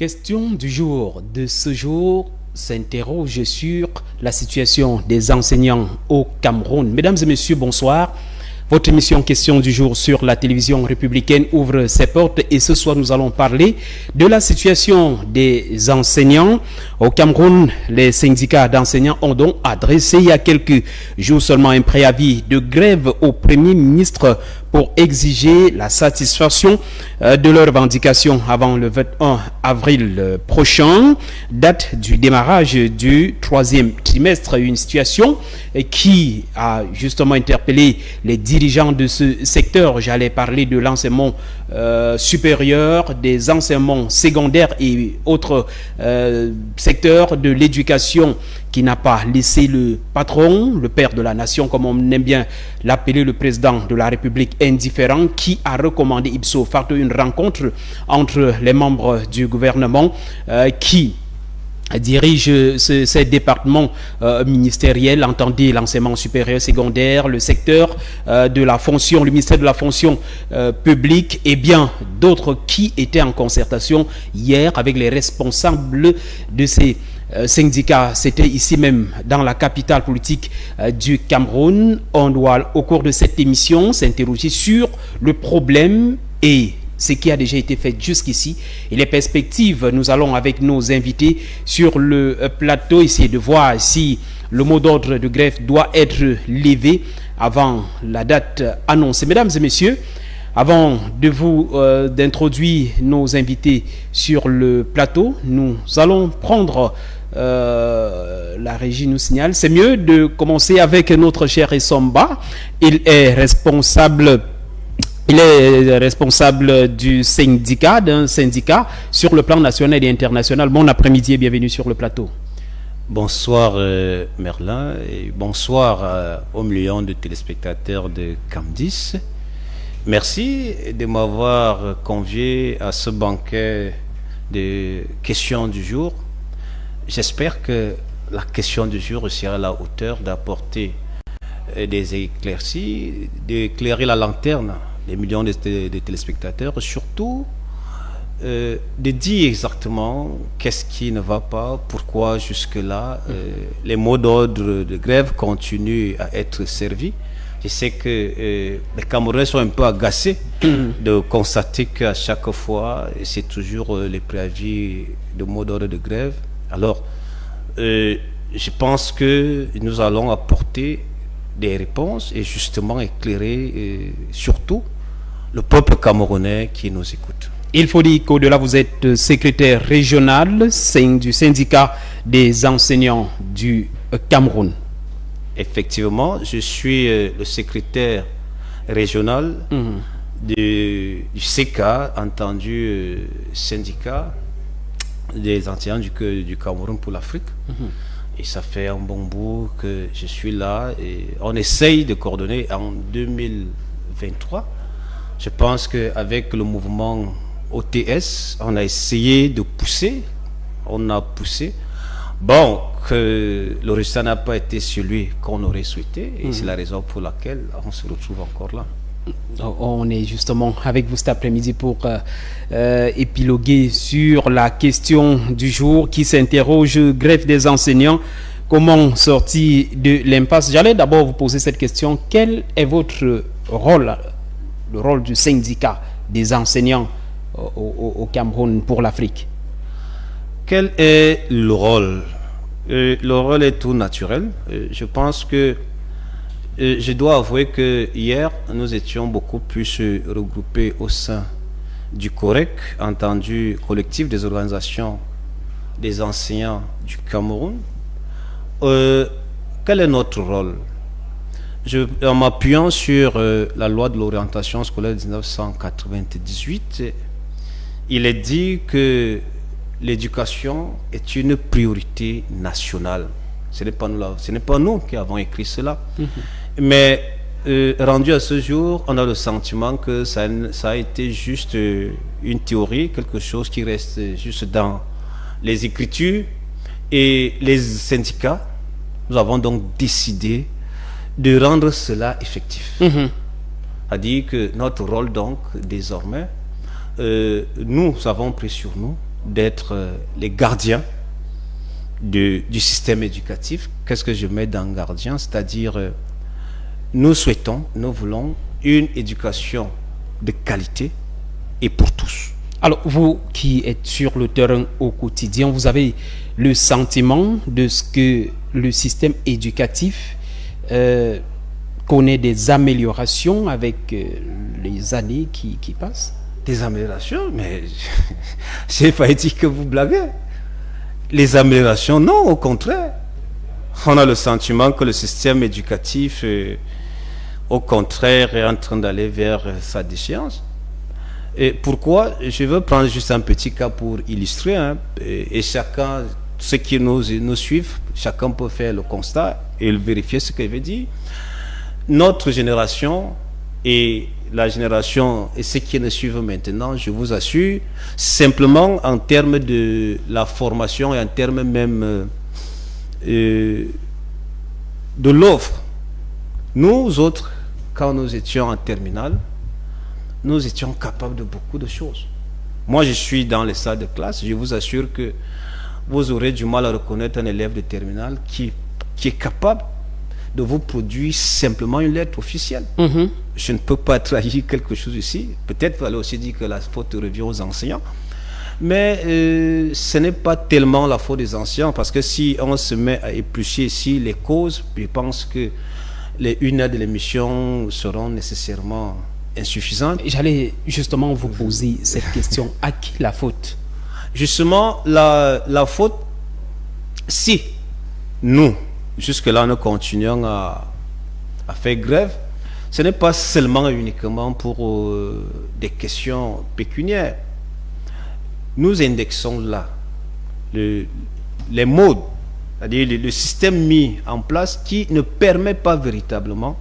Question du jour de ce jour s'interroge sur la situation des enseignants au Cameroun. Mesdames et messieurs, bonsoir. Votre émission Question du jour sur la télévision républicaine ouvre ses portes et ce soir nous allons parler de la situation des enseignants. Au Cameroun, les syndicats d'enseignants ont donc adressé il y a quelques jours seulement un préavis de grève au Premier ministre pour exiger la satisfaction de leurs revendications avant le 21 avril prochain, date du démarrage du troisième trimestre. Une situation qui a justement interpellé les dirigeants de ce secteur. J'allais parler de l'enseignement supérieur, des enseignements secondaires et autres secteurs de l'éducation qui n'a pas laissé le patron, le père de la nation, comme on aime bien l'appeler, le président de la République, indifférent, qui a recommandé ipso facto une rencontre entre les membres du gouvernement qui dirige ces départements ministériels, entendez l'enseignement supérieur secondaire, le secteur de la fonction, le ministère de la fonction publique et bien d'autres qui étaient en concertation hier avec les responsables de ces syndicats. C'était ici même dans la capitale politique du Cameroun. On doit au cours de cette émission s'interroger sur le problème et ce qui a déjà été fait jusqu'ici et les perspectives. Nous allons avec nos invités sur le plateau essayer de voir si le mot d'ordre de grève doit être levé avant la date annoncée. Mesdames et messieurs, avant de vous d'introduire nos invités sur le plateau, nous allons prendre la régie nous signale. C'est mieux de commencer avec notre cher Essomba. Il est responsable du syndicat, d'un syndicat sur le plan national et international. Bon après-midi et bienvenue sur le plateau. Bonsoir Merlin et bonsoir aux millions de téléspectateurs de CAM10. Merci de m'avoir convié à ce banquet de questions du jour. J'espère que la question du jour sera à la hauteur d'apporter des éclaircies, d'éclairer la lanterne des millions de téléspectateurs, surtout de dire exactement qu'est-ce qui ne va pas, pourquoi jusque-là les mots d'ordre de grève continuent à être servis. Je sais que les Camerounais sont un peu agacés de constater qu'à chaque fois, c'est toujours les préavis de mots d'ordre de grève. Alors, je pense que nous allons apporter des réponses et justement éclairer surtout le peuple camerounais qui nous écoute. Il faut dire qu'au-delà, vous êtes secrétaire régional du syndicat des enseignants du Cameroun. Effectivement, je suis le secrétaire régional du CK, entendu syndicat des enseignants du Cameroun pour l'Afrique. Et ça fait un bon bout que je suis là et on essaye de coordonner en 2023. Je pense qu'avec le mouvement OTS, on a essayé de pousser, on a poussé. Bon, que le résultat n'a pas été celui qu'on aurait souhaité et c'est la raison pour laquelle on se retrouve encore là. On est justement avec vous cet après-midi pour épiloguer sur la question du jour qui s'interroge grève des enseignants. Comment sortir de l'impasse? J'allais d'abord vous poser cette question. Quel est votre rôle, le rôle du syndicat des enseignants au Cameroun pour l'Afrique? Quel est le rôle? Le rôle est tout naturel. Je pense que je dois avouer que hier, nous étions beaucoup plus regroupés au sein du COREC, entendu collectif des organisations des enseignants du Cameroun. Quel est notre rôle? En m'appuyant sur la loi de l'orientation scolaire de 1998, il est dit que l'éducation est une priorité nationale. Ce n'est pas nous qui avons écrit cela. Mais rendu à ce jour, on a le sentiment que ça a été juste une théorie, quelque chose qui reste juste dans les écritures. Et les syndicats, nous avons donc décidé de rendre cela effectif. C'est-à-dire que notre rôle donc désormais, nous avons pris sur nous d'être les gardiens du système éducatif. Qu'est-ce que je mets dans gardien? C'est-à-dire, nous voulons une éducation de qualité et pour tous. Alors, vous qui êtes sur le terrain au quotidien, vous avez le sentiment de ce que le système éducatif connaît des améliorations avec les années qui passent? Des améliorations? Mais j'ai failli dire que vous blaguez. Les améliorations, non, au contraire. On a le sentiment que le système éducatif, au contraire, est en train d'aller vers sa déchéance. Et pourquoi? Je veux prendre juste un petit cas pour illustrer. Et chacun, ceux qui nous suivent, chacun peut faire le constat et vérifier ce que je veux dire. Notre génération et la génération et ceux qui nous suivent maintenant, je vous assure, simplement en termes de la formation et en termes même de l'offre, nous autres, quand nous étions en terminale, nous étions capables de beaucoup de choses. Moi, je suis dans les salles de classe, je vous assure que vous aurez du mal à reconnaître un élève de terminale qui est capable de vous produire simplement une lettre officielle. Je ne peux pas trahir quelque chose ici. Peut-être vous allez aussi dire que la faute revient aux enseignants. Mais ce n'est pas tellement la faute des enseignants, parce que si on se met à éplucher ici les causes, je pense que les 1 heure de l'émission seront nécessairement insuffisantes. J'allais justement vous poser cette question. À qui la faute? Justement, la faute, si nous, jusque-là, nous continuons à faire grève, ce n'est pas seulement et uniquement pour des questions pécuniaires. Nous indexons là les modes, c'est-à-dire le système mis en place qui ne permet pas véritablement,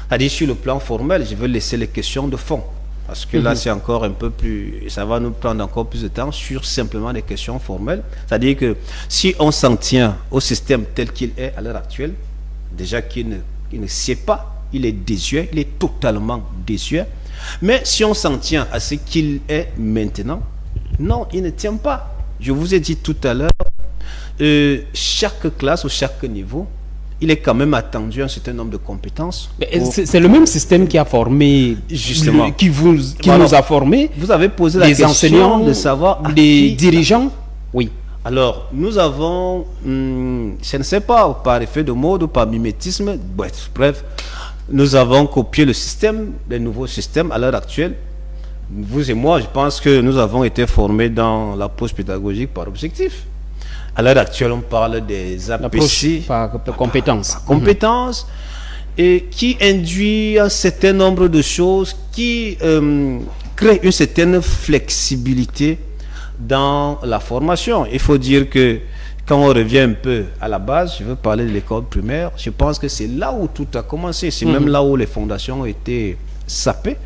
c'est-à-dire sur le plan formel, je veux laisser les questions de fond, parce que là c'est encore un peu plus, ça va nous prendre encore plus de temps sur simplement des questions formelles. C'est-à-dire que si on s'en tient au système tel qu'il est à l'heure actuelle, déjà qu'il ne sait pas, il est désuet, il est totalement désuet. Mais si on s'en tient à ce qu'il est maintenant, non, il ne tient pas. Je vous ai dit tout à l'heure, chaque classe ou chaque niveau, il est quand même attendu un certain nombre de compétences. C'est le même système qui a formé, justement, qui nous a formé. Vous avez posé la question enseignants, de savoir les dirigeants. Oui. Alors, nous avons, je ne sais pas, par effet de mode ou par mimétisme, bref, nous avons copié le système, les nouveaux systèmes à l'heure actuelle. Vous et moi, je pense que nous avons été formés dans l'approche pédagogique par objectif. À l'heure actuelle, on parle des APC par compétences. Compétences, et qui induit un certain nombre de choses qui créent une certaine flexibilité dans la formation. Il faut dire que quand on revient un peu à la base, je veux parler de l'école primaire, je pense que c'est là où tout a commencé. C'est même là où les fondations ont été sapées.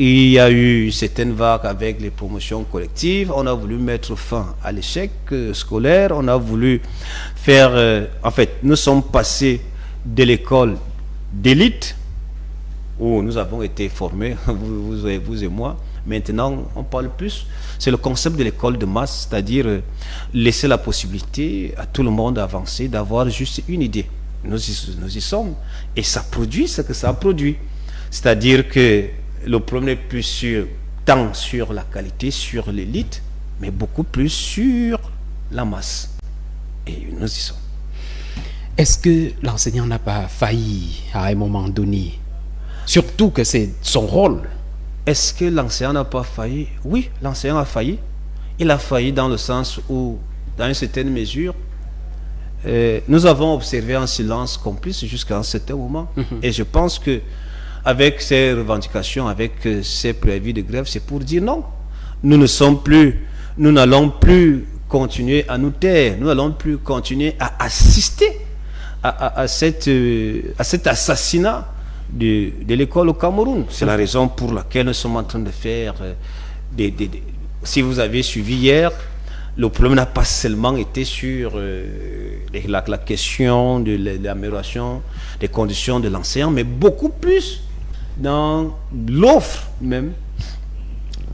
Il y a eu une certaine vague avec les promotions collectives. On a voulu mettre fin à l'échec scolaire. On a voulu faire... en fait, nous sommes passés de l'école d'élite, où nous avons été formés, vous et moi. Maintenant, on parle plus. C'est le concept de l'école de masse, c'est-à-dire laisser la possibilité à tout le monde d'avancer, d'avoir juste une idée. Nous y sommes. Et ça produit ce que ça produit. C'est-à-dire que le problème n'est plus tant sur la qualité, sur l'élite, mais beaucoup plus sur la masse. Et nous y sommes. Est-ce que l'enseignant n'a pas failli à un moment donné? Surtout que c'est son rôle. Est-ce que l'enseignant n'a pas failli? Oui, l'enseignant a failli. Il a failli dans le sens où, dans une certaine mesure, nous avons observé un silence complice jusqu'à un certain moment. Et je pense que avec ces revendications, avec ces préavis de grève, c'est pour dire non. Nous n'allons plus continuer à nous taire. Nous n'allons plus continuer à assister à cet assassinat de l'école au Cameroun. C'est la raison pour laquelle nous sommes en train de faire si vous avez suivi hier, le problème n'a pas seulement été sur la question de l'amélioration des conditions de l'enseignant, mais beaucoup plus dans l'offre même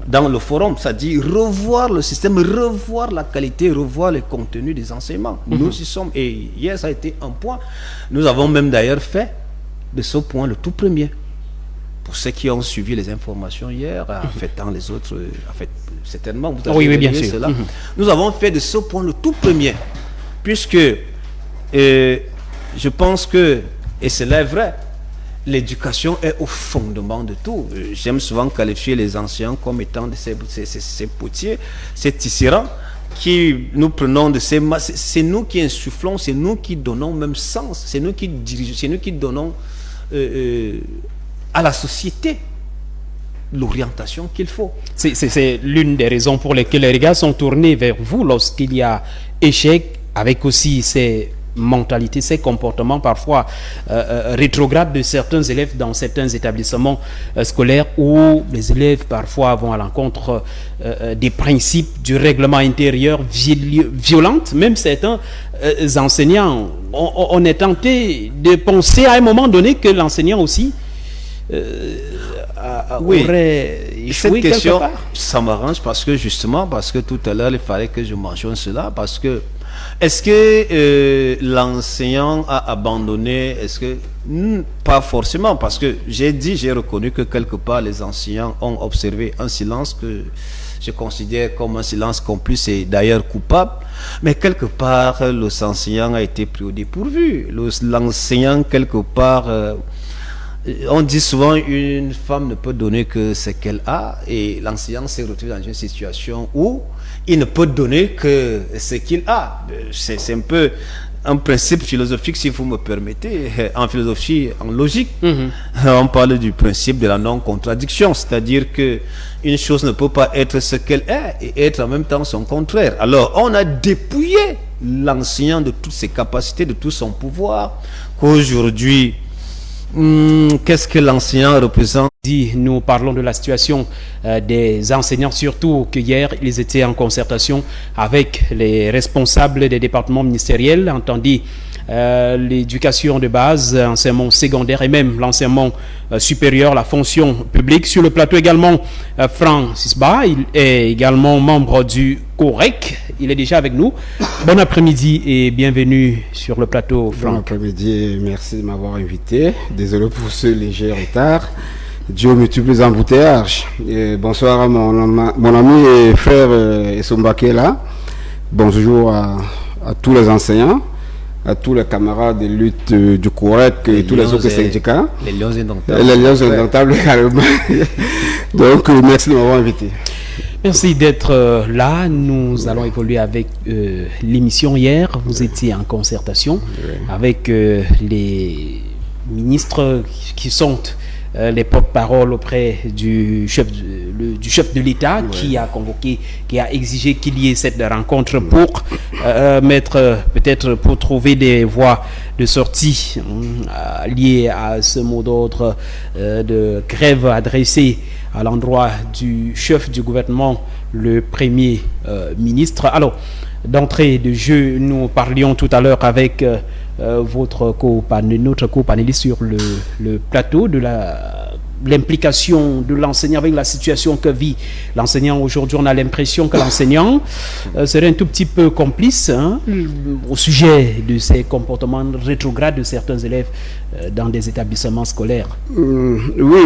dans le forum, c'est-à-dire revoir le système, revoir la qualité, revoir le contenu des enseignements. Nous y sommes, et hier ça a été un point. Nous avons même d'ailleurs fait de ce point le tout premier. Pour ceux qui ont suivi les informations hier, en fait, dans les autres, en fait, certainement, vous avez oui, bien sûr. Cela. Nous avons fait de ce point le tout premier, puisque je pense que, et cela est vrai, l'éducation est au fondement de tout. J'aime souvent qualifier les enseignants comme étant ces potiers, ces tisserands qui nous prenons de ces masses. C'est nous qui insufflons, c'est nous qui donnons même sens, c'est nous qui dirigeons, c'est nous qui donnons à la société l'orientation qu'il faut. C'est l'une des raisons pour lesquelles les regards sont tournés vers vous lorsqu'il y a échec, avec aussi ces mentalités, ces comportements parfois rétrogrades de certains élèves dans certains établissements scolaires, où les élèves parfois vont à l'encontre des principes du règlement intérieur violente. Même certains enseignants, on est tenté de penser à un moment donné que l'enseignant aussi aurait échoué cette question, quelque part. Ça m'arrange parce que tout à l'heure il fallait que je mentionne cela, parce que est-ce que l'enseignant a abandonné? Est-ce que pas forcément, parce que j'ai reconnu que quelque part les enseignants ont observé un silence que je considère comme un silence complice et d'ailleurs coupable, mais quelque part l'enseignant a été pris au dépourvu. L'enseignant quelque part on dit souvent une femme ne peut donner que ce qu'elle a, et l'enseignant s'est retrouvé dans une situation où il ne peut donner que ce qu'il a. C'est un peu un principe philosophique, si vous me permettez, en philosophie, en logique. On parle du principe de la non-contradiction, c'est-à-dire que une chose ne peut pas être ce qu'elle est et être en même temps son contraire. Alors on a dépouillé l'enseignant de toutes ses capacités, de tout son pouvoir, qu'aujourd'hui, qu'est-ce que l'enseignant représente? Nous parlons de la situation des enseignants, surtout que hier, ils étaient en concertation avec les responsables des départements ministériels, entendu l'éducation de base, l'enseignement secondaire et même l'enseignement supérieur, la fonction publique. Sur le plateau également, Francis Ba, il est également membre du COREC, il est déjà avec nous. Bon après-midi et bienvenue sur le plateau, Franck. Bon après-midi, merci de m'avoir invité. Désolé pour ce léger retard. Dieu multiplie les embouteillages. Bonsoir à mon ami et frère Esomba qui est là. Bonjour à tous les enseignants, à tous les camarades de lutte du COREC et tous les autres syndicats. Les lions indomptables. Les lions indomptables, carrément. Donc, merci de m'avoir invité. Merci d'être là. Nous allons évoluer avec l'émission hier. Vous étiez en concertation avec les ministres qui sont les porte-paroles auprès du chef de l'État, qui a convoqué, qui a exigé qu'il y ait cette rencontre pour peut-être pour trouver des voies de sortie liées à ce mot d'ordre de grève adressé à l'endroit du chef du gouvernement, le Premier ministre. Alors, d'entrée de jeu, nous parlions tout à l'heure avec notre co-panéliste sur le plateau de l'implication de l'enseignant avec la situation que vit l'enseignant aujourd'hui. On a l'impression que l'enseignant serait un tout petit peu complice au sujet de ces comportements rétrogrades de certains élèves dans des établissements scolaires. Oui,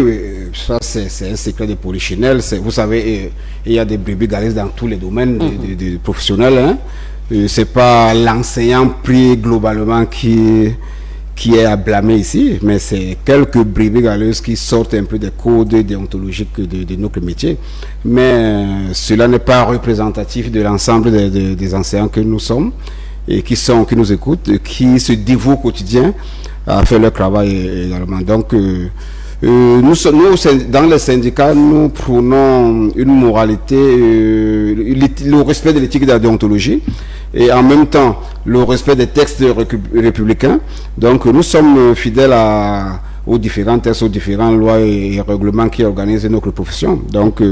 ça c'est un secret de polichinelle. Vous savez, il y a des brebis galeuses dans tous les domaines des professionnels. C'est pas l'enseignant pris globalement qui est à blâmer ici, mais c'est quelques brebis galeuses qui sortent un peu des codes déontologiques de notre métier. Mais cela n'est pas représentatif de l'ensemble des enseignants que nous sommes et qui nous écoutent, qui se dévouent au quotidien à faire leur travail également. Donc, nous, dans les syndicats, nous prônons une moralité, le respect de l'éthique de la déontologie et en même temps le respect des textes républicains. Donc nous sommes fidèles aux différents textes, aux différentes lois et règlements qui organisent notre profession. Donc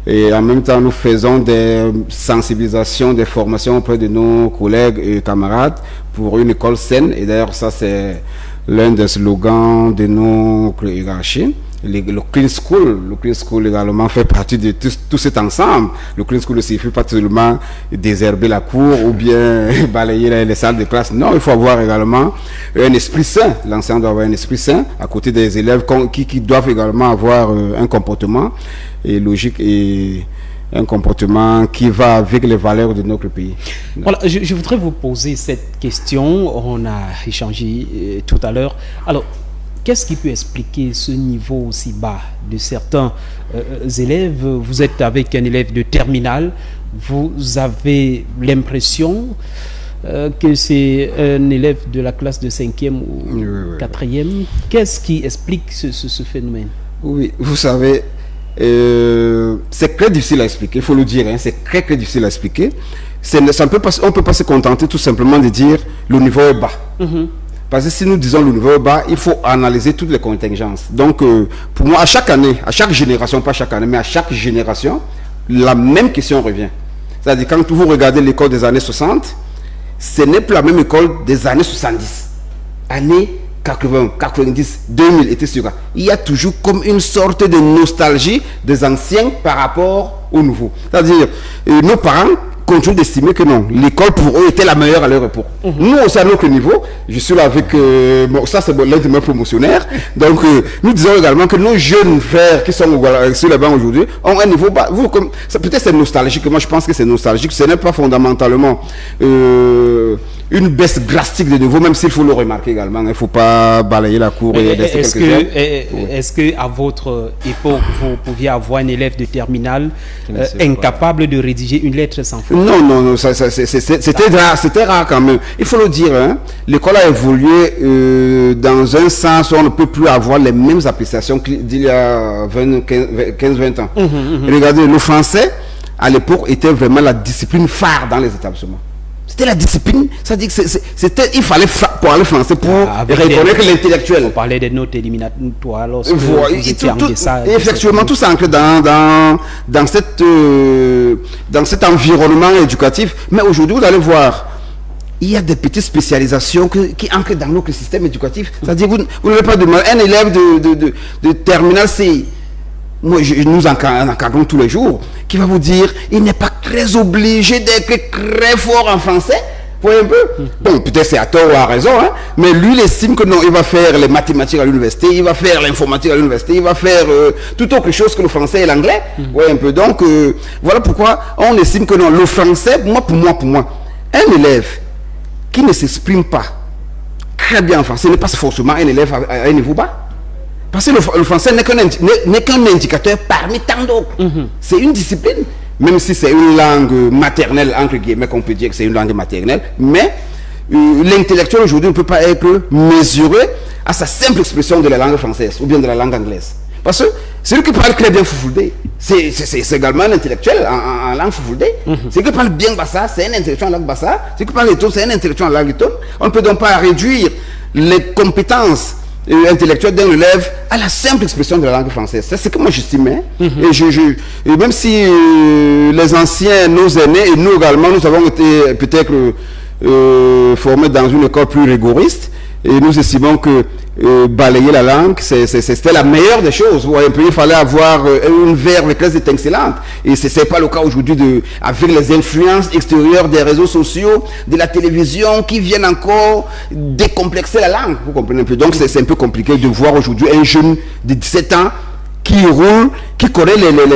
et en même temps nous faisons des sensibilisations, des formations auprès de nos collègues et camarades pour une école saine. Et d'ailleurs ça c'est l'un des slogans de notre hiérarchie. le Clean School. Le Clean School également fait partie de tout cet ensemble. Le Clean School ne suffit pas seulement désherber la cour ou bien balayer les salles de classe. Non, il faut avoir également un esprit sain. L'enseignant doit avoir un esprit sain à côté des élèves qui doivent également avoir un comportement logique et un comportement qui va avec les valeurs de notre pays. Voilà, je voudrais vous poser cette question. On a échangé tout à l'heure. Alors, qu'est-ce qui peut expliquer ce niveau aussi bas de certains élèves? Vous êtes avec un élève de terminale, vous avez l'impression que c'est un élève de la classe de 5e ou 4e. Qu'est-ce qui explique ce phénomène? Oui, vous savez, c'est très difficile à expliquer, il faut le dire, hein, c'est très difficile à expliquer. On ne peut pas se contenter tout simplement de dire le niveau est bas. Parce que si nous disons le niveau est bas, il faut analyser toutes les contingences. Donc, pour moi, à chaque année, à chaque génération, pas chaque année, mais à chaque génération, la même question revient. C'est-à-dire, quand vous regardez l'école des années 60, ce n'est plus la même école des années 70. Années 80, 90, 2000, etc. Il y a toujours comme une sorte de nostalgie des anciens par rapport aux nouveaux. C'est-à-dire, nos parents continuent d'estimer que non, l'école pour eux était la meilleure à leur époque. Nous aussi à notre niveau, je suis là avec, bon, ça c'est l'un de mes promotionnaires, donc nous disons également que nos jeunes frères qui sont sur les bancs aujourd'hui ont un niveau bas. Peut-être c'est nostalgique, moi je pense que c'est nostalgique, ce n'est pas fondamentalement une baisse drastique de niveau, même s'il faut le remarquer également, il ne faut pas balayer la cour et laisser Est-ce que à votre époque, vous pouviez avoir un élève de terminale incapable de rédiger une lettre sans faute? Non, c'était rare quand même. Il faut le dire, hein, l'école a évolué dans un sens où on ne peut plus avoir les mêmes appréciations d'il y a 15-20 ans. Regardez, le français, à l'époque, était vraiment la discipline phare dans les établissements. C'était la discipline, c'est-à-dire que il fallait parler français pour reconnaître l'intellectuel. On parlait des notes éliminatoires lorsque vous étiez en ça. Effectivement, tout ça ancré dans cet environnement éducatif. Mais aujourd'hui, vous allez voir, il y a des petites spécialisations qui ancrent dans notre système éducatif. C'est-à-dire que vous n'avez pas de mal. Un élève de terminale C, moi, nous encadrons tous les jours, qui va vous dire, il n'est pas très obligé d'être très fort en français. Vous voyez un peu? Bon, peut-être c'est à tort ou à raison, hein, mais lui, il estime que non, il va faire les mathématiques à l'université, il va faire l'informatique à l'université, il va faire tout autre chose que le français et l'anglais. Vous voyez un peu? Donc, voilà pourquoi on estime que non, le français, pour moi, un élève qui ne s'exprime pas très bien en français n'est pas forcément un élève à un niveau bas. Parce que le français n'est qu'un indicateur parmi tant d'autres. C'est une discipline, même si c'est une langue maternelle, entre guillemets, qu'on peut dire que c'est une langue maternelle, mais l'intellectuel aujourd'hui ne peut pas être mesuré à sa simple expression de la langue française ou bien de la langue anglaise. Parce que celui qui parle très bien Fufulde, c'est également un intellectuel en langue Fufulde. Celui qui parle bien Bassa, c'est un intellectuel en langue Bassa. Celui qui parle Letton, c'est un intellectuel en langue Letton. On ne peut donc pas réduire les compétences intellectuel d'un élève à la simple expression de la langue française. C'est ce que moi j'estime. Et même si les anciens, nos aînés et nous également, nous avons été peut-être formés dans une école plus rigoriste, et nous estimons que balayer la langue, c'était la meilleure des choses. Vous voyez, il fallait avoir une verve classe excellente. Et ce n'est pas le cas aujourd'hui avec les influences extérieures des réseaux sociaux, de la télévision, qui viennent encore décomplexer la langue. Vous comprenez un peu? Donc c'est un peu compliqué de voir aujourd'hui un jeune de 17 ans qui roule, qui connaît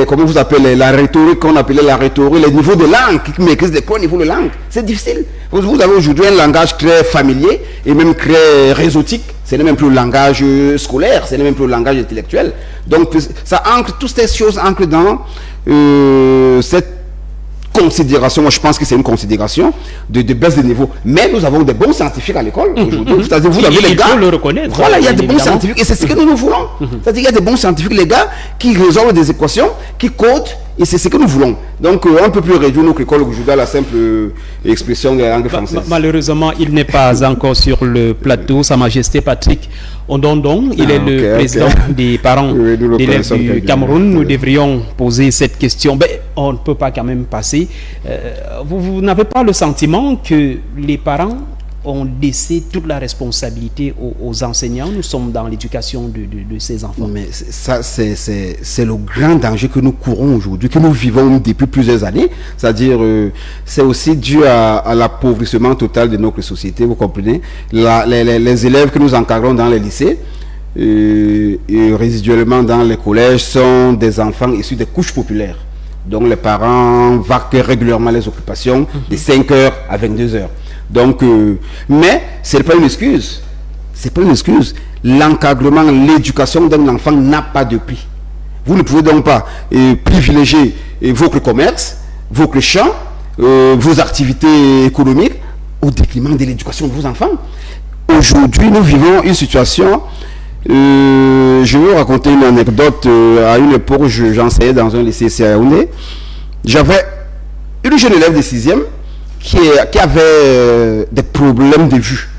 comment vous appelez, la rhétorique, qu'on appelait la rhétorique, les niveaux de langue, qui maîtrise des points niveaux de langue. C'est difficile. Vous avez aujourd'hui un langage très familier et même très réseautique. Ce n'est même plus le langage scolaire, ce n'est même plus le langage intellectuel. Donc, ça ancre, toutes ces choses ancrent dans cette considération. Moi, je pense que c'est une considération de baisse de niveau. Mais nous avons des bons scientifiques à l'école aujourd'hui. C'est-à-dire, vous avez les gars. Il faut le reconnaître. Voilà, il y a des bons scientifiques et c'est ce que nous voulons. C'est-à-dire, il y a des bons scientifiques, les gars, qui résolvent des équations, qui codent, et c'est ce que nous voulons. Donc, on ne peut plus réduire notre école aujourd'hui à la simple expression de la langue française. Malheureusement, il n'est pas encore sur le plateau. Sa Majesté Patrick Ondondong, il est le président des parents d'élèves du Cameroun. Nous devrions poser cette question. Ben, on ne peut pas quand même passer. Vous n'avez pas le sentiment que les parents ont laissé toute la responsabilité aux enseignants. Nous sommes dans l'éducation de ces enfants. Mais ça, c'est le grand danger que nous courons aujourd'hui, que nous vivons depuis plusieurs années. C'est-à-dire, c'est aussi dû à l'appauvrissement total de notre société, vous comprenez. Les élèves que nous encadrons dans les lycées, et résiduellement dans les collèges, sont des enfants issus des couches populaires. Donc les parents vaquent régulièrement les occupations de 5h à 22h. Donc, mais ce n'est pas une excuse. C'est pas une excuse. L'encadrement, l'éducation d'un enfant n'a pas de prix. Vous ne pouvez donc pas privilégier votre commerce, votre champ, vos activités économiques au détriment de l'éducation de vos enfants. Aujourd'hui, nous vivons une situation. Je vais vous raconter une anecdote. À une époque, j'enseignais dans un lycée à Yaoundé. J'avais une jeune élève de 6e qui avait des problèmes de vue.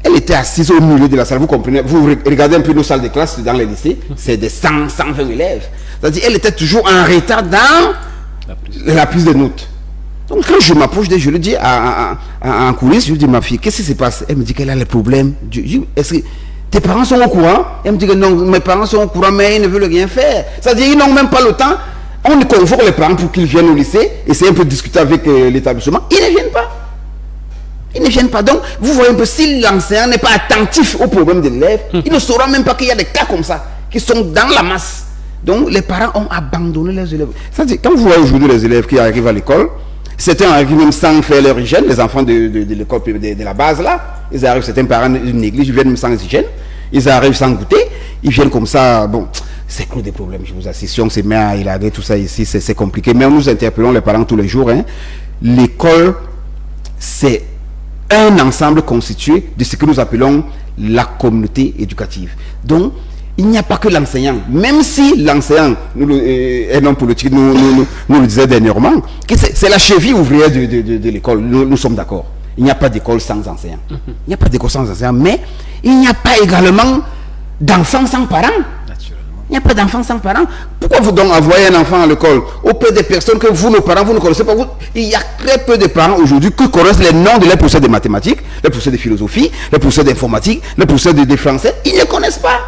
Elle était assise au milieu de la salle. Vous comprenez, vous regardez un peu nos salles de classe dans les lycées, c'est des 100, 120 élèves. C'est-à-dire elle était toujours en retard dans la prise de notes. Donc quand je m'approche d'elle, je lui dis en coulisses, je lui dis, ma fille, qu'est-ce qui se passe? Elle me dit qu'elle a les problèmes. Je dis, est-ce que tes parents sont au courant? Elle me dit que non, mes parents sont au courant, mais ils ne veulent rien faire. C'est-à-dire ils n'ont même pas le temps. On convoque les parents pour qu'ils viennent au lycée, essayer un peu de discuter avec l'établissement. Ils ne viennent pas. Ils ne viennent pas. Donc, vous voyez un peu, si l'enseignant n'est pas attentif aux problèmes de l'élève, il ne saura même pas qu'il y a des cas comme ça, qui sont dans la masse. Donc, les parents ont abandonné les élèves. C'est-à-dire, quand vous voyez aujourd'hui les élèves qui arrivent à l'école, certains arrivent même sans faire leur hygiène, les enfants de l'école, de la base là, ils arrivent, certains parents négligent, ils viennent même sans hygiène, ils arrivent sans goûter, ils viennent comme ça, bon. C'est que des problèmes, je vous assure. Si on se met à élaguer tout ça ici, c'est compliqué. Mais nous interpellons les parents tous les jours. Hein. L'école, c'est un ensemble constitué de ce que nous appelons la communauté éducative. Donc, il n'y a pas que l'enseignant. Même si l'enseignant, un homme politique, nous le disait dernièrement, que c'est la cheville ouvrière de l'école. Nous sommes d'accord. Il n'y a pas d'école sans enseignant. Il n'y a pas d'école sans enseignant. Mais il n'y a pas également d'enfants sans parents. Il n'y a pas d'enfants sans parents. Pourquoi vous donc envoyez un enfant à l'école auprès des personnes que vous, nos parents, vous ne connaissez pas? Il y a très peu de parents aujourd'hui qui connaissent les noms de les professeurs de mathématiques, les professeurs de philosophie, les professeurs d'informatique, les professeurs de français. Ils ne connaissent pas.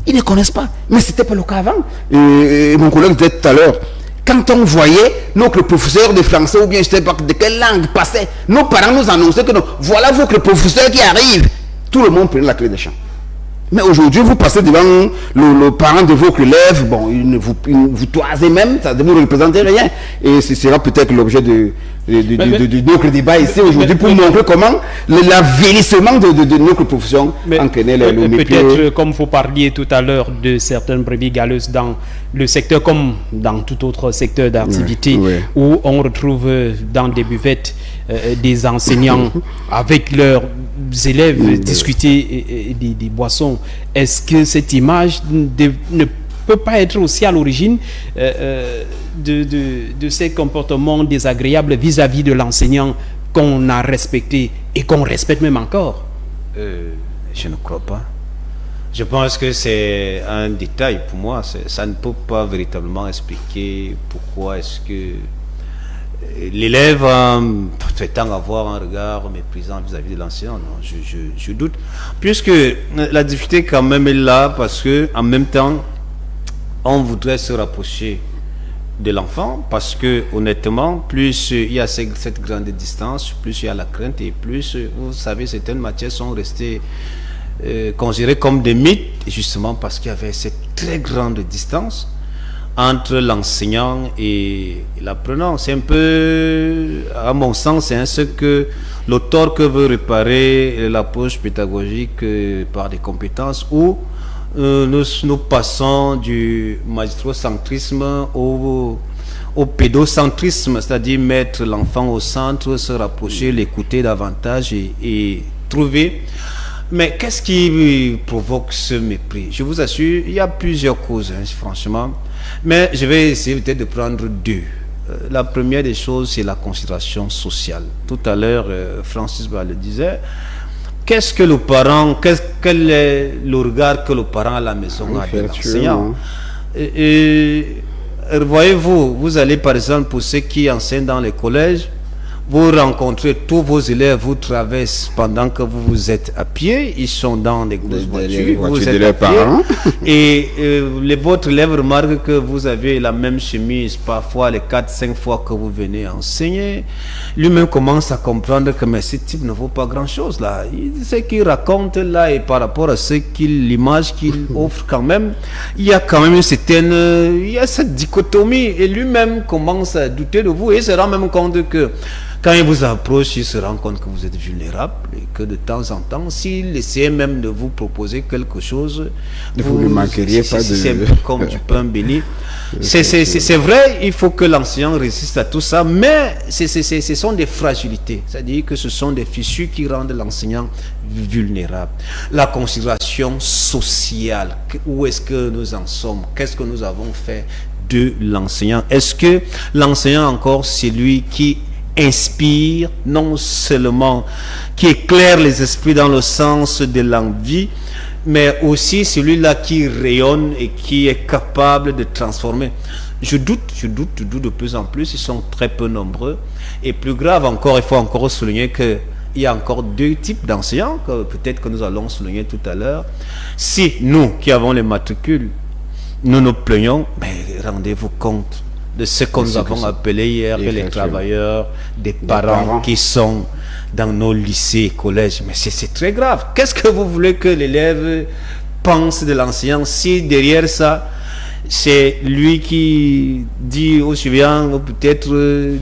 Ils ne connaissent pas. Mais ce n'était pas le cas avant. Et mon collègue disait tout à l'heure, quand on voyait notre professeur de français ou bien je ne sais pas de quelle langue passait, nos parents nous annonçaient que non, voilà votre professeur qui arrive. Tout le monde prenait la clé des champs. Mais aujourd'hui, vous passez devant le parent de votre élève, bon, vous toisez même, ça ne vous représentez rien. Et ce sera peut-être l'objet de notre débat ici aujourd'hui pour montrer comment l'avélissement de notre profession entraînait le mépris. Peut-être, comme vous parliez tout à l'heure de certaines brebis galeuses dans le secteur comme dans tout autre secteur d'activité, où on retrouve dans des buvettes des enseignants avec leurs élèves discuter des boissons. Est-ce que cette image ne peut pas être aussi à l'origine de ces comportements désagréables vis-à-vis de l'enseignant qu'on a respecté et qu'on respecte même encore? Je ne crois pas. Je pense que c'est un détail pour moi. Ça ne peut pas véritablement expliquer pourquoi est-ce que l'élève prétend avoir un regard méprisant vis-à-vis de l'enseignant. Non, je doute. Puisque la difficulté quand même est là, parce que en même temps, on voudrait se rapprocher de l'enfant, parce que honnêtement, plus il y a cette grande distance, plus il y a la crainte, et plus, vous savez, certaines matières sont restées considérées comme des mythes, justement parce qu'il y avait cette très grande distance entre l'enseignant et l'apprenant. C'est un peu, à mon sens, c'est ce que l'auteur que veut réparer l'approche pédagogique par des compétences où nous passons du magistrocentrisme au pédocentrisme, c'est-à-dire mettre l'enfant au centre, se rapprocher, l'écouter davantage et trouver. Mais qu'est-ce qui provoque ce mépris? Je vous assure, il y a plusieurs causes, hein, franchement. Mais je vais essayer peut-être de prendre deux. La première des choses, c'est la considération sociale. Tout à l'heure, Francis le disait. Qu'est-ce que le parent, quel est le regard que le parent à la maison a de l'enseignant? Et voyez-vous, vous allez par exemple pour ceux qui enseignent dans les collèges, vous rencontrez tous vos élèves, vous traversez pendant que vous êtes à pied, ils sont dans des grosses voitures, vous êtes à pied, et votre élève remarque que vous avez la même chemise, parfois les 4-5 fois que vous venez enseigner. Lui-même commence à comprendre que mais ce type ne vaut pas grand-chose là. Ce qu'il raconte là et par rapport à l'image qu'il offre quand même, il y a quand même il y a cette dichotomie, et lui-même commence à douter de vous et se rend même compte que quand il vous approche, il se rend compte que vous êtes vulnérable et que de temps en temps, s'il essaie même de vous proposer quelque chose, vous ne manqueriez pas de... C'est comme du pain béni. C'est vrai, il faut que l'enseignant résiste à tout ça, mais ce sont des fragilités. C'est-à-dire que ce sont des fissures qui rendent l'enseignant vulnérable. La considération sociale, où est-ce que nous en sommes? Qu'est-ce que nous avons fait de l'enseignant? Est-ce que l'enseignant encore, c'est lui qui inspire, non seulement qui éclaire les esprits dans le sens de l'envie, mais aussi celui-là qui rayonne et qui est capable de transformer? Je doute de plus en plus, ils sont très peu nombreux, et plus grave encore, il faut encore souligner que il y a encore deux types d'enseignants, que peut-être que nous allons souligner tout à l'heure. Si nous qui avons les matricules, nous nous plaignons, mais rendez-vous compte de ce que nous avons appelé hier les travailleurs, des parents qui sont dans nos lycées et collèges. Mais c'est très grave. Qu'est-ce que vous voulez que l'élève pense de l'enseignant si derrière ça, c'est lui qui dit au suivant, peut-être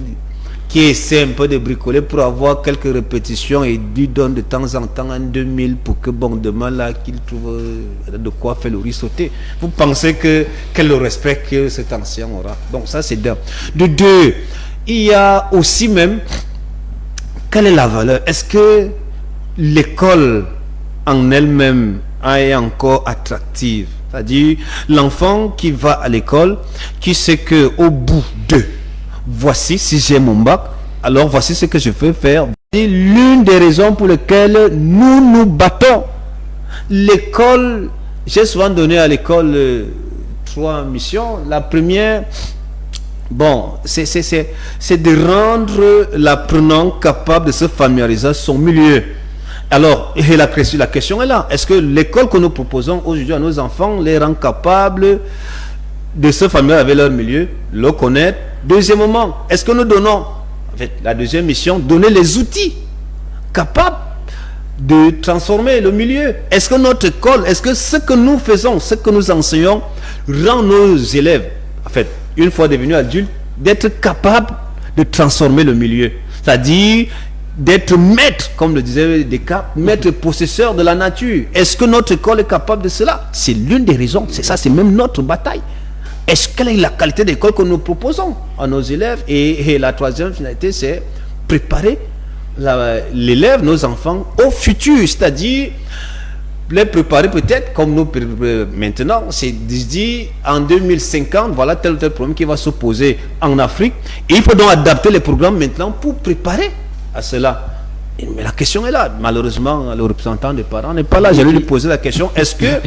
qui essaie un peu de bricoler pour avoir quelques répétitions et lui donne de temps en temps un 2000 pour que bon demain là qu'il trouve de quoi faire le riz sauté. Vous pensez quel respect que cet ancien aura? Donc ça c'est d'un. De deux, il y a aussi même quelle est la valeur? Est-ce que l'école en elle-même est encore attractive? C'est-à-dire l'enfant qui va à l'école, qui sait que au bout de voici, si j'ai mon bac, alors voici ce que je veux faire. C'est l'une des raisons pour lesquelles nous nous battons. L'école, j'ai souvent donné à l'école 3 missions. La première, bon, c'est de rendre l'apprenant capable de se familiariser à son milieu. Alors, et la question est là. Est-ce que l'école que nous proposons aujourd'hui à nos enfants les rend capables de se familiariser avec leur milieu, le connaître? Deuxièmement, est-ce que nous donnons, en fait, la deuxième mission, donner les outils capables de transformer le milieu? Est-ce que notre école, est-ce que ce que nous faisons, ce que nous enseignons, rend nos élèves, en fait, une fois devenus adultes, d'être capables de transformer le milieu? C'est-à-dire d'être maître, comme le disait Descartes, maître possesseur de la nature. Est-ce que notre école est capable de cela? C'est l'une des raisons, c'est ça, c'est même notre bataille. Est-ce quelle est la qualité d'école que nous proposons à nos élèves? Et la troisième finalité, c'est préparer l'élève, nos enfants, au futur. C'est-à-dire les préparer peut-être, comme nous maintenant, c'est de dire en 2050, voilà tel ou tel problème qui va se poser en Afrique. Et il faut donc adapter les programmes maintenant pour préparer à cela. Mais la question est là. Malheureusement, le représentant des parents n'est pas là. J'allais lui poser la question. Est-ce que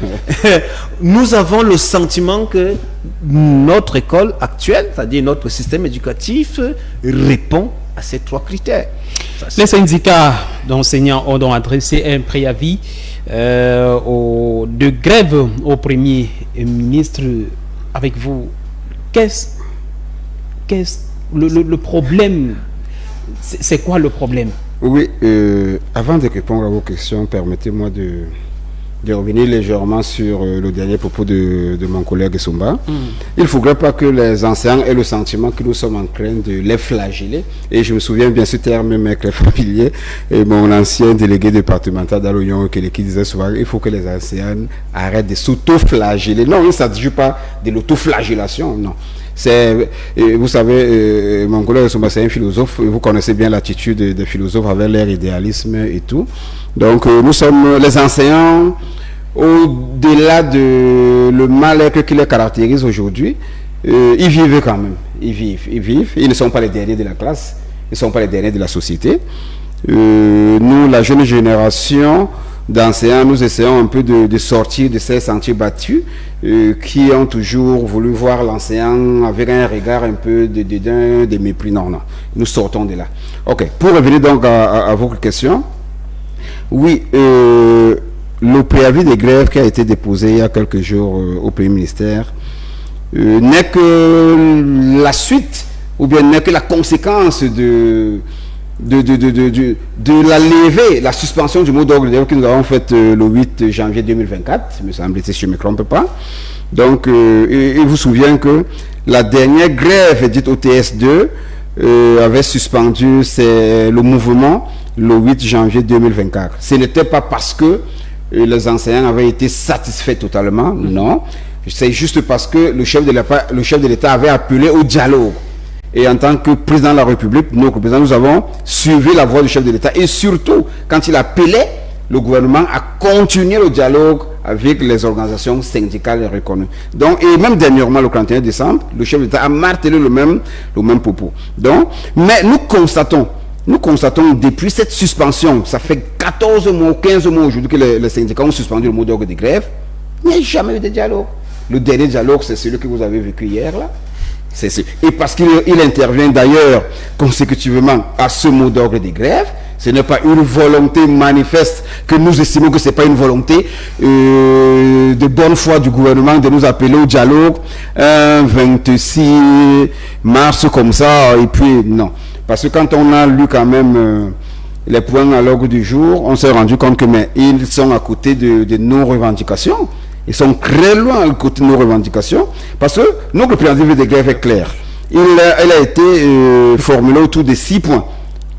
nous avons le sentiment que notre école actuelle, c'est-à-dire notre système éducatif, répond à ces 3 critères? Les syndicats d'enseignants ont donc adressé un préavis de grève au Premier ministre. Avec vous, qu'est-ce le problème? C'est quoi le problème? Oui, avant de répondre à vos questions, permettez-moi de revenir légèrement sur le dernier propos de mon collègue Somba. Il ne faudrait pas que les enseignants aient le sentiment que nous sommes en train de les flageller. Et je me souviens bien ce terme, mec, les familiers, et mon ancien délégué départemental d'Alognon, qui disait souvent, il faut que les enseignants arrêtent de s'auto-flageller. Non, il ne s'agit pas de l'autoflagellation, non. Vous savez, mon collègue Somba, c'est un philosophe, vous connaissez bien l'attitude des philosophes avec leur idéalisme et tout. Donc, nous sommes les enseignants, au-delà de le mal-être qui les caractérise aujourd'hui, ils vivent quand même. Ils vivent. Ils ne sont pas les derniers de la classe, ils ne sont pas les derniers de la société. Nous, la jeune génération, d'enseignants, nous essayons un peu de sortir de ces sentiers battus qui ont toujours voulu voir l'enseignant avec un regard un peu de dédain, de mépris. Non, non, nous sortons de là. Ok, pour revenir donc à votre question, oui, le préavis de grève qui a été déposé il y a quelques jours au Premier ministère n'est que la suite, ou bien n'est que la conséquence de la levée, la suspension du mot d'ordre que nous avons fait le 8 janvier 2024, me semble-t-il, si je ne me trompe pas. Donc, il vous souvient que la dernière grève dite OTS2 avait suspendu le mouvement le 8 janvier 2024. Ce n'était pas parce que les enseignants avaient été satisfaits totalement, non. C'est juste parce que le chef de l'État avait appelé au dialogue. Et en tant que président de la République, nous avons suivi la voie du chef de l'État. Et surtout, quand il appelait le gouvernement à continuer le dialogue avec les organisations syndicales reconnues. Donc, et même dernièrement, le 31 décembre, le chef de l'État a martelé le même propos. Donc, mais nous constatons depuis cette suspension, ça fait 14 mois, 15 mois aujourd'hui que les syndicats ont suspendu le mot d'ordre de grève. Il n'y a jamais eu de dialogue. Le dernier dialogue, c'est celui que vous avez vécu hier, là. Et parce qu'il intervient d'ailleurs consécutivement à ce mot d'ordre de grève, ce n'est pas une volonté manifeste que nous estimons que ce n'est pas une volonté de bonne foi du gouvernement de nous appeler au dialogue un 26 mars comme ça, et puis non. Parce que quand on a lu quand même les points à l'ordre du jour, on s'est rendu compte que ils sont à côté de nos revendications. Ils sont très loin à côté de nos revendications, parce que notre préavis de grève est clair. Elle a été formulée autour de 6 points.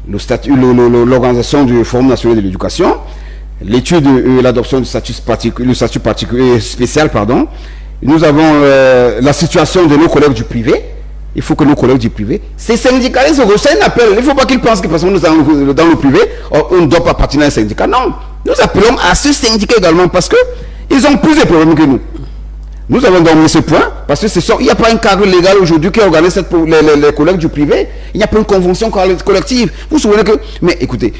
L'organisation du Forum national de l'éducation, l'étude l'adoption du statut particulier spécial, pardon. Nous avons la situation de nos collègues du privé. Il faut que nos collègues du privé, ces syndicalistes, c'est un appel. Il ne faut pas qu'ils pensent que parce que nous sommes dans le privé, on ne doit pas appartenir à un syndicat. Non, nous appelons à ce syndicat également parce que ils ont plus de problèmes que nous. Nous avons donc mis ce point parce que il n'y a pas un cadre légal aujourd'hui qui organise les collègues du privé. Il n'y a pas une convention collective. Vous vous souvenez que... Mais écoutez,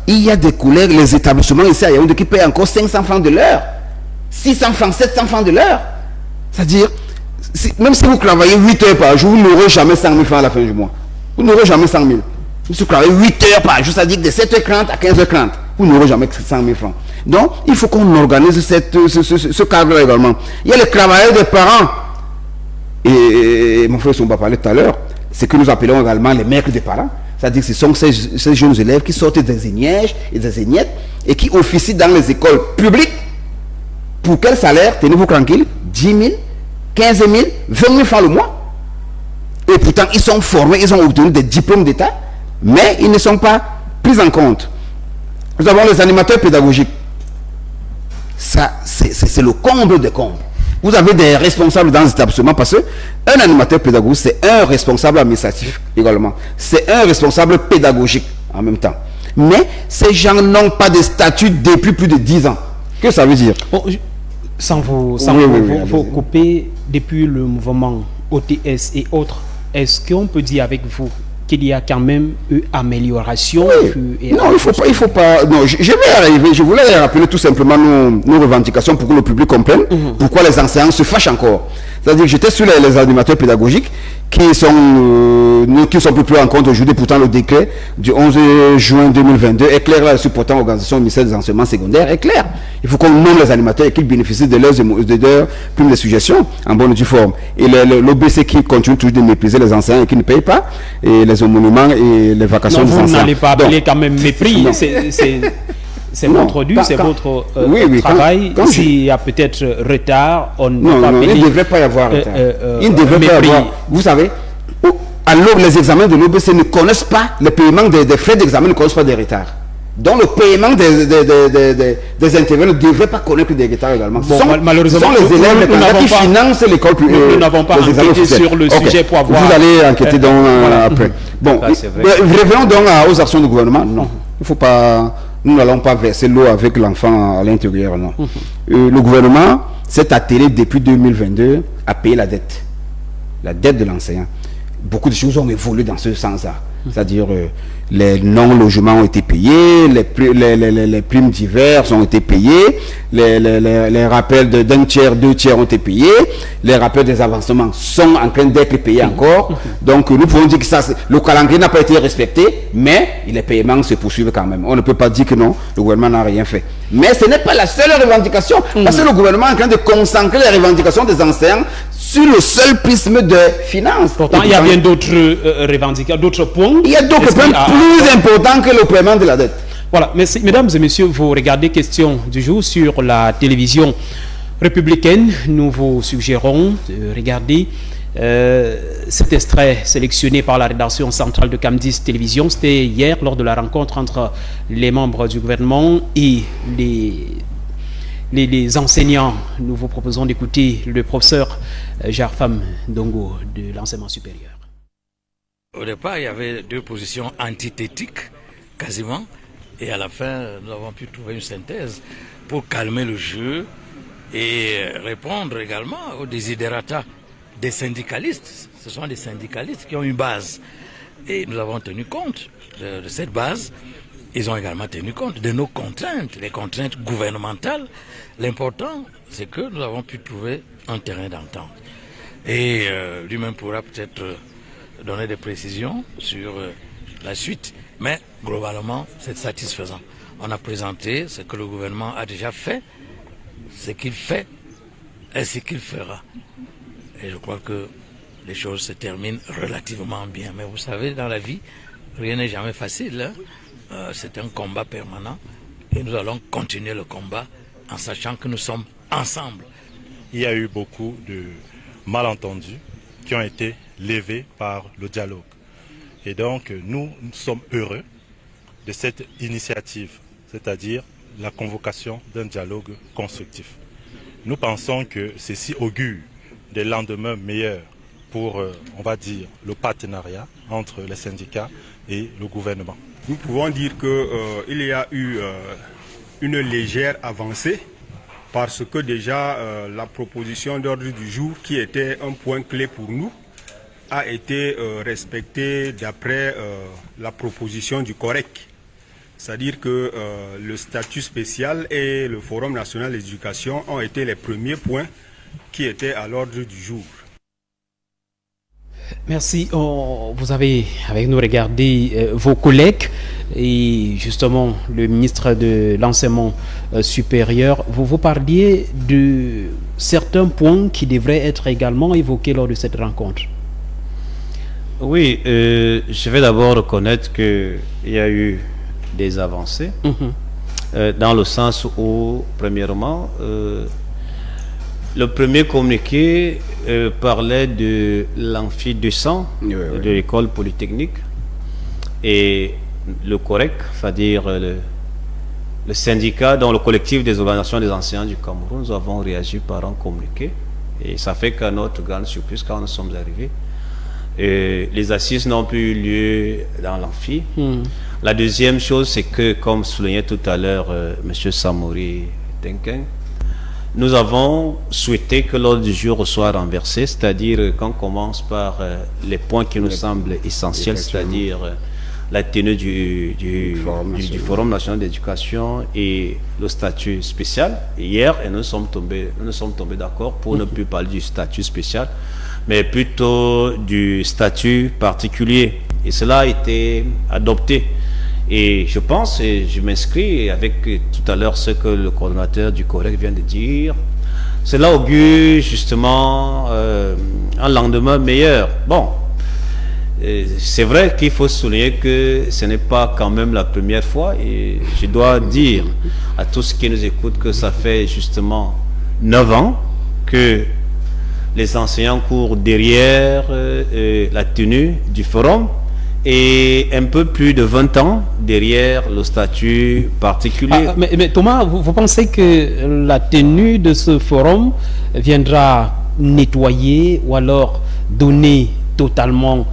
il y a des collègues, les établissements ici à Yaoundé qui payent encore 500 francs de l'heure. 600 francs, 700 francs de l'heure. C'est-à-dire, même si vous travaillez 8 heures par jour, vous n'aurez jamais 100 000 francs à la fin du mois. Vous n'aurez jamais 100 000. Si vous travaillez 8 heures par jour, c'est-à-dire de 7h30 à 15h30, vous n'aurez jamais 100 000 francs. Donc, il faut qu'on organise ce cadre-là également. Il y a les travailleurs des parents. Et mon frère Somba parlait tout à l'heure, c'est que nous appelons également les maîtres des parents. C'est-à-dire que ce sont ces jeunes élèves qui sortent des ignages et des ignettes et qui officient dans les écoles publiques. Pour quel salaire? Tenez-vous tranquille, 10 000, 15 000, 20 000 francs le mois. Et pourtant, ils sont formés, ils ont obtenu des diplômes d'État, mais ils ne sont pas pris en compte. Nous avons les animateurs pédagogiques. Ça, c'est le comble des combles. Vous avez des responsables dans les établissements parce qu'un animateur pédagogique, c'est un responsable administratif également. C'est un responsable pédagogique en même temps. Mais ces gens n'ont pas de statut depuis plus de 10 ans. Que ça veut dire? Bon, sans vous couper, depuis le mouvement OTS et autres, est-ce qu'on peut dire avec vous qu'il y a quand même eu amélioration? Oui. Non, il faut pas. Non, je vais arriver. Je voulais rappeler tout simplement nos revendications pour que le public comprenne pourquoi les enseignants se fâchent encore. C'est-à-dire que j'étais sur les animateurs pédagogiques qui sont plus en compte aujourd'hui. Pourtant, le décret du 11 juin 2022 est clair là-dessus. Pourtant, l'organisation du ministère des enseignements secondaires est claire. Il faut qu'on nomme les animateurs et qu'ils bénéficient de leurs primes de suggestions en bonne et due forme. Et l'OBC qui continue toujours de mépriser les enseignants et qui ne paye pas, et les homoluments et les vacations des enseignants. Vous n'allez pas appeler quand même mépris. C'est votre dû, c'est votre travail. S'il y a peut-être retard, on ne peut pas appeler. Il ne devrait pas y avoir retard. Il ne devrait pas y avoir. Vous savez, les examens de l'OBC ne connaissent pas le paiement des frais d'examen, ne connaissent pas des retards. Donc le paiement des intervenants ne devrait pas connaître des retards également. Bon, malheureusement, ce sont les élèves qui financent l'école publique. Nous n'avons pas enquêté sur le sujet pour avoir... Vous allez enquêter après. Bon, revenons donc aux actions du gouvernement. Non, il ne faut pas... Nous n'allons pas verser l'eau avec l'enfant à l'intérieur, non. Le gouvernement s'est attelé depuis 2022 à payer la dette de l'enseignant. Beaucoup de choses ont évolué dans ce sens-là. C'est-à-dire les non-logements ont été payés, les primes diverses ont été payées, les rappels d'un tiers, 2 tiers ont été payés, les rappels des avancements sont en train d'être payés encore. Donc nous pouvons dire que le calendrier n'a pas été respecté, mais les paiements se poursuivent quand même. On ne peut pas dire que non, le gouvernement n'a rien fait. Mais ce n'est pas la seule revendication, parce que le gouvernement est en train de concentrer les revendications des enseignants sur le seul prisme de finances. Pourtant, il y a bien d'autres revendications, d'autres points. Il y a d'autres points plus importants que le paiement de la dette. Voilà, merci. Mesdames et messieurs, vous regardez Question du jour sur la télévision républicaine. Nous vous suggérons de regarder cet extrait sélectionné par la rédaction centrale de Cam10 Télévision. C'était hier lors de la rencontre entre les membres du gouvernement et les enseignants. Nous vous proposons d'écouter le professeur Jarfam Ndongo de l'enseignement supérieur. Au départ, il y avait 2 positions antithétiques, quasiment, et à la fin, nous avons pu trouver une synthèse pour calmer le jeu et répondre également aux desiderata des syndicalistes. Ce sont des syndicalistes qui ont une base. Et nous avons tenu compte de cette base. Ils ont également tenu compte de nos contraintes, les contraintes gouvernementales. L'important, c'est que nous avons pu trouver un terrain d'entente. Et lui-même pourra peut-être donner des précisions sur la suite. Mais globalement, c'est satisfaisant. On a présenté ce que le gouvernement a déjà fait, ce qu'il fait et ce qu'il fera. Et je crois que les choses se terminent relativement bien. Mais vous savez, dans la vie, rien n'est jamais facile. C'est un combat permanent. Et nous allons continuer le combat en sachant que nous sommes ensemble. Il y a eu beaucoup de malentendus qui ont été levés par le dialogue. Et donc, nous sommes heureux de cette initiative, c'est-à-dire la convocation d'un dialogue constructif. Nous pensons que ceci augure des lendemains meilleurs pour, on va dire, le partenariat entre les syndicats et le gouvernement. Nous pouvons dire qu'il y a eu une légère avancée parce que déjà la proposition d'ordre du jour, qui était un point clé pour nous, a été respectée d'après la proposition du COREC. C'est-à-dire que le statut spécial et le Forum national d'éducation ont été les premiers points qui étaient à l'ordre du jour. Merci. Vous avez avec nous regardé vos collègues et justement le ministre de l'enseignement supérieur. Vous parliez de certains points qui devraient être également évoqués lors de cette rencontre. Oui, je vais d'abord reconnaître qu'il y a eu des avancées, dans le sens où, premièrement, le premier communiqué parlait de l'amphi 200 de l'école polytechnique, et le COREC, c'est-à-dire le syndicat dans le collectif des organisations des enseignants du Cameroun, nous avons réagi par un communiqué, et ça fait qu'à notre grande surprise, quand nous sommes arrivés, les assises n'ont plus eu lieu dans l'amphi. La deuxième chose, c'est que, comme soulignait tout à l'heure M. Samori Tenken, nous avons souhaité que l'ordre du jour soit renversé, c'est-à-dire qu'on commence par les points qui nous semblent essentiels, c'est-à-dire la tenue du Forum national d'éducation et le statut spécial. Hier, nous sommes tombés d'accord pour ne plus parler du statut spécial, mais plutôt du statut particulier. Et cela a été adopté. Et je pense, et je m'inscris avec tout à l'heure ce que le coordonnateur du COREC vient de dire, cela augure justement un lendemain meilleur. Bon, c'est vrai qu'il faut souligner que ce n'est pas quand même la première fois, et je dois dire à tous ceux qui nous écoutent que ça fait justement 9 ans que les enseignants courent derrière la tenue du forum, et un peu plus de 20 ans derrière le statut particulier. Mais Thomas, vous pensez que la tenue de ce forum viendra nettoyer ou alors donner totalement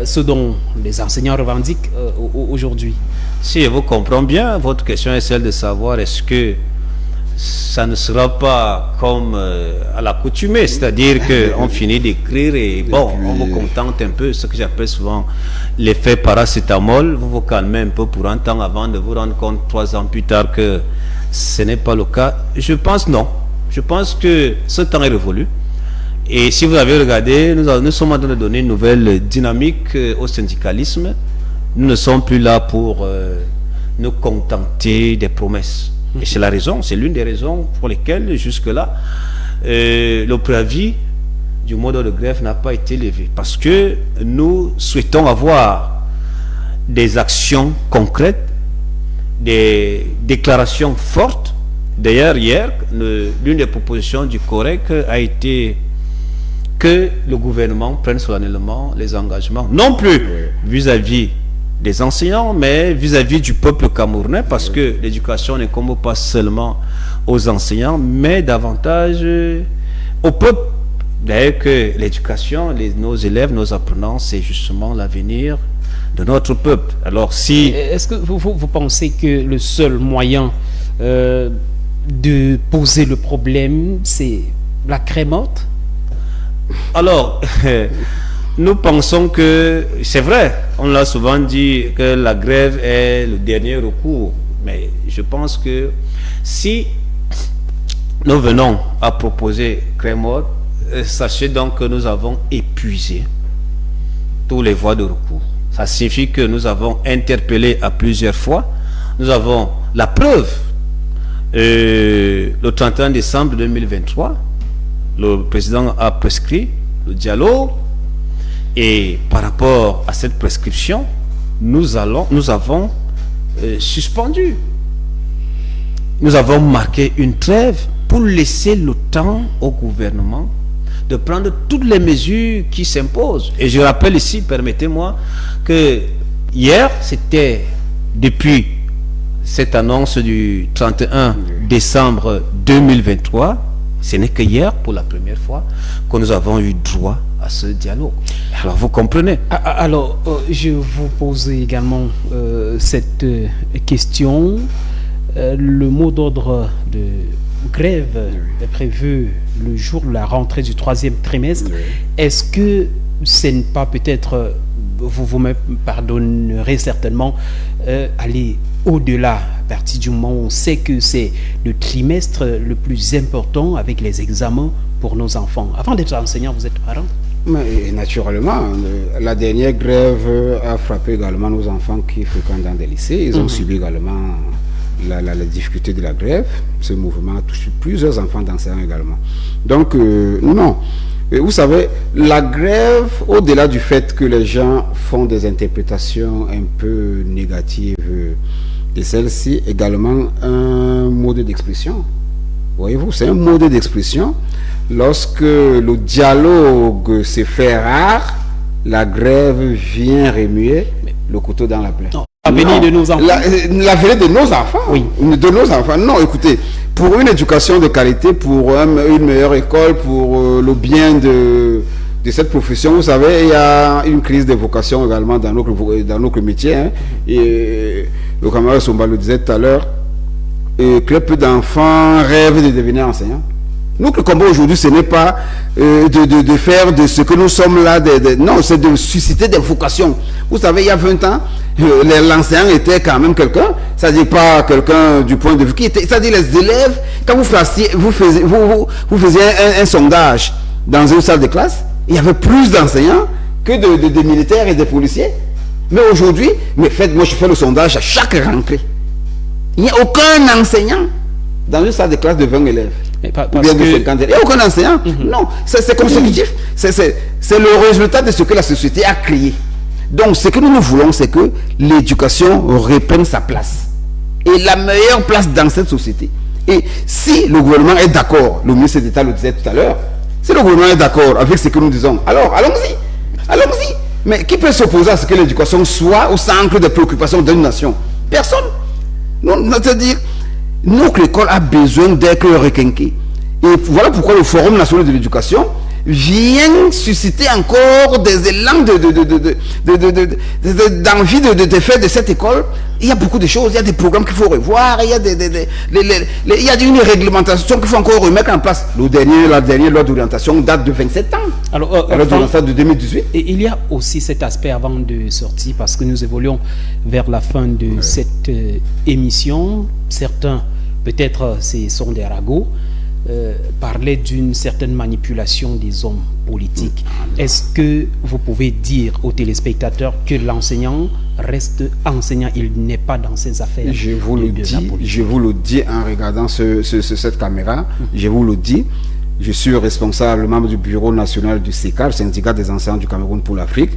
ce dont les enseignants revendiquent aujourd'hui? Si je vous comprends bien, votre question est celle de savoir est-ce que ça ne sera pas comme à l'accoutumée, c'est-à-dire qu'on finit d'écrire et bon, on vous contente un peu, ce que j'appelle souvent l'effet paracétamol, vous vous calmez un peu pour un temps avant de vous rendre compte 3 ans plus tard que ce n'est pas le cas. Je pense non. Je pense que ce temps est révolu. Et si vous avez regardé, nous sommes en train de donner une nouvelle dynamique au syndicalisme. Nous ne sommes plus là pour nous contenter des promesses. Et c'est la raison, c'est l'une des raisons pour lesquelles jusque-là, le préavis du mot d'ordre de grève n'a pas été levé. Parce que nous souhaitons avoir des actions concrètes, des déclarations fortes. D'ailleurs, hier, l'une des propositions du COREC a été que le gouvernement prenne solennellement les engagements, non plus vis-à-vis des enseignants, mais vis-à-vis du peuple camerounais, parce que l'éducation n'incombe pas seulement aux enseignants, mais davantage au peuple. D'ailleurs que l'éducation, nos élèves, nos apprenants, c'est justement l'avenir de notre peuple. Alors si... Est-ce que vous pensez que le seul moyen de poser le problème, c'est la crème morte? Alors... Nous pensons que, c'est vrai, on l'a souvent dit, que la grève est le dernier recours. Mais je pense que si nous venons à proposer crème morte, sachez donc que nous avons épuisé tous les voies de recours. Ça signifie que nous avons interpellé à plusieurs fois. Nous avons la preuve. Le 31 décembre 2023, le président a prescrit le dialogue. Et par rapport à cette prescription, nous avons suspendu. Nous avons marqué une trêve pour laisser le temps au gouvernement de prendre toutes les mesures qui s'imposent. Et je rappelle ici, permettez-moi, que hier, c'était depuis cette annonce du 31 décembre 2023, ce n'est que hier, pour la première fois, que nous avons eu droit à ce dialogue. Alors vous comprenez. Alors je vous pose également cette question. Le mot d'ordre de grève est prévu le jour de la rentrée du 3e trimestre. Est-ce que ce n'est pas peut-être, vous me pardonnerez certainement, aller au-delà, à partir du moment où on sait que c'est le trimestre le plus important avec les examens pour nos enfants. Avant d'être enseignant, vous êtes parent? Mais naturellement, la dernière grève a frappé également nos enfants qui fréquentent dans des lycées. Ils ont subi également la difficulté de la grève. Ce mouvement a touché plusieurs enfants d'enseignants également. Donc, non. Et vous savez, la grève, au-delà du fait que les gens font des interprétations un peu négatives de celle-ci, également un mode d'expression. Voyez-vous, c'est un mode d'expression. Lorsque le dialogue se fait rare, la grève vient remuer le couteau dans la plaie. L'avenir de nos enfants. L'avenir de nos enfants. Oui. De nos enfants. Non, écoutez, pour une éducation de qualité, pour une meilleure école, pour le bien de cette profession, vous savez, il y a une crise de vocation également dans notre métier. Hein. Et le camarade Somba le disait tout à l'heure, que peu d'enfants rêvent de devenir enseignants. Nous, le combat aujourd'hui, ce n'est pas de faire de ce que nous sommes là, non, c'est de susciter des vocations. Vous savez, il y a 20 ans, l'enseignant était quand même quelqu'un, c'est-à-dire pas quelqu'un du point de vue qui était, c'est-à-dire les élèves, quand vous faisiez un sondage dans une salle de classe, il y avait plus d'enseignants que de militaires et de policiers. Mais aujourd'hui, moi je fais le sondage à chaque rentrée. Il n'y a aucun enseignant dans une salle de classe de 20 élèves. Ou bien de 50 élèves. Il n'y a aucun enseignant. Non, c'est consécutif. C'est le résultat de ce que la société a créé. Donc, ce que nous voulons, c'est que l'éducation reprenne sa place. Et la meilleure place dans cette société. Et si le gouvernement est d'accord, le ministre d'État le disait tout à l'heure, si le gouvernement est d'accord avec ce que nous disons, alors allons-y. Allons-y. Mais qui peut s'opposer à ce que l'éducation soit au centre des préoccupations d'une nation? Personne. C'est-à-dire, notre école a besoin d'être requinquée. Et voilà pourquoi le Forum national de l'éducation viennent susciter encore des élans d'envie de faire de cette école. Il y a beaucoup de choses, il y a des programmes qu'il faut revoir, il y a il y a une réglementation qu'il faut encore remettre en place. La dernière loi d'orientation date de 27 ans. Alors, la loi d'orientation de 2018. Et il y a aussi cet aspect avant de sortir, parce que nous évoluons vers la fin de cette émission. Certains, peut-être, ce sont des ragots, parlaient d'une certaine manipulation des hommes politiques. Est-ce que vous pouvez dire aux téléspectateurs que l'enseignant reste enseignant, il n'est pas dans ses affaires? Je vous le dis en regardant cette caméra, je vous le dis. Je suis responsable, membre du bureau national du SECA, le syndicat des enseignants du Cameroun pour l'Afrique.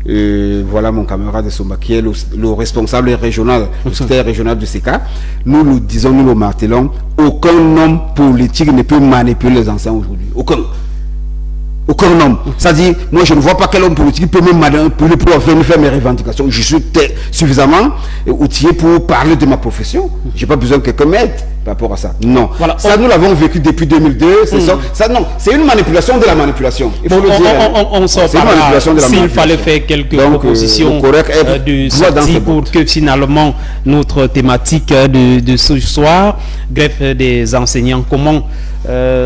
Voilà mon camarade Somba qui est le responsable régional, le secrétaire régional du SECA. Nous le disons, nous le martelons, aucun homme politique ne peut manipuler les enseignants aujourd'hui. Aucun homme. C'est-à-dire, moi je ne vois pas quel homme politique peut me manipuler pour venir faire mes revendications. Je suis suffisamment outillé pour parler de ma profession. Je n'ai pas besoin que quelqu'un m'aide par rapport à ça. Non. Voilà. Ça, nous l'avons vécu depuis 2002. Ça, non. C'est une manipulation de la manipulation. Il faut le dire. On s'en parlera s'il fallait faire quelques propositions de sortie pour que finalement notre thématique de ce soir, greffe des enseignants, comment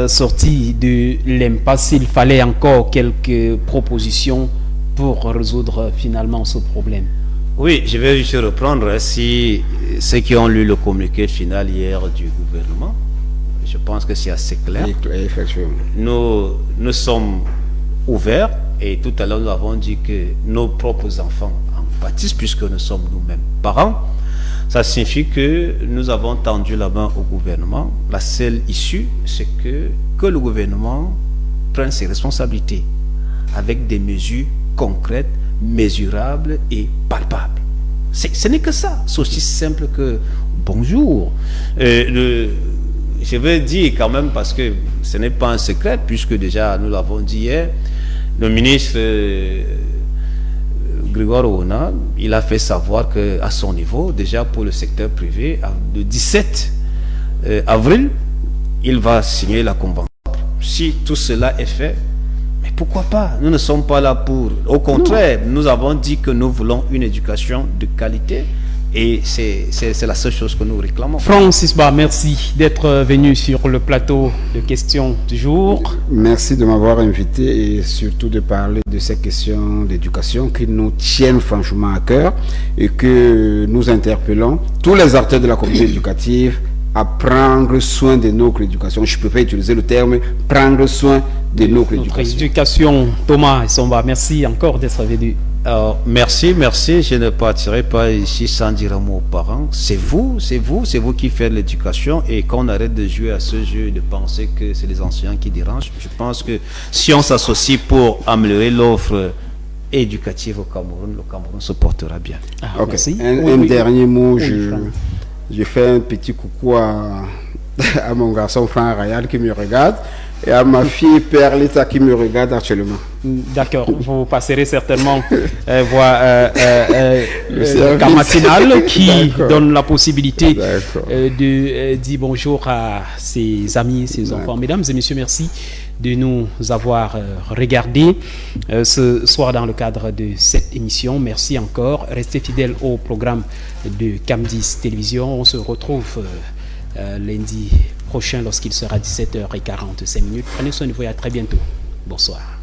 sortir de l'impasse, s'il fallait encore quelques propositions pour résoudre finalement ce problème. Oui, je vais juste reprendre si ceux qui ont lu le communiqué final hier du gouvernement, je pense que c'est assez clair. Nous sommes ouverts et tout à l'heure nous avons dit que nos propres enfants en pâtissent puisque nous sommes nous-mêmes parents. Ça signifie que nous avons tendu la main au gouvernement. La seule issue, c'est que le gouvernement prenne ses responsabilités avec des mesures concrètes, mesurables et palpables. Ce n'est que ça. C'est aussi simple que bonjour. Je vais dire quand même, parce que ce n'est pas un secret, puisque déjà nous l'avons dit hier, le ministre Grégoire Ouna, il a fait savoir qu'à son niveau, déjà pour le secteur privé, le 17 avril, il va signer la convention. Si tout cela est fait, mais pourquoi pas? Nous ne sommes pas là pour... Au contraire, nous avons dit que nous voulons une éducation de qualité et c'est la seule chose que nous réclamons. Francis Ba, merci d'être venu sur le plateau de questions du jour. Merci de m'avoir invité et surtout de parler de ces questions d'éducation qui nous tiennent franchement à cœur et que nous interpellons tous les acteurs de la communauté éducative à prendre soin de notre éducation. Je préfère utiliser le terme prendre soin de notre éducation. Thomas Essomba, merci encore d'être venu. Merci. Je ne partirai pas ici sans dire un mot aux parents. C'est vous qui faites l'éducation et qu'on arrête de jouer à ce jeu, de penser que c'est les enseignants qui dérangent. Je pense que si on s'associe pour améliorer l'offre éducative au Cameroun, le Cameroun se portera bien. Okay. Merci. Un dernier mot, je fais un petit coucou à mon garçon Franck Rayal qui me regarde et à ma fille Perlita qui me regarde actuellement. D'accord, vous passerez certainement voir le cas matinal qui donne la possibilité de dire bonjour à ses amis, ses enfants. Mesdames et messieurs, merci de nous avoir regardés ce soir dans le cadre de cette émission. Merci encore. Restez fidèles au programme de Cam10 Télévision. On se retrouve lundi prochain lorsqu'il sera 17h45. Prenez soin de vous et à très bientôt. Bonsoir.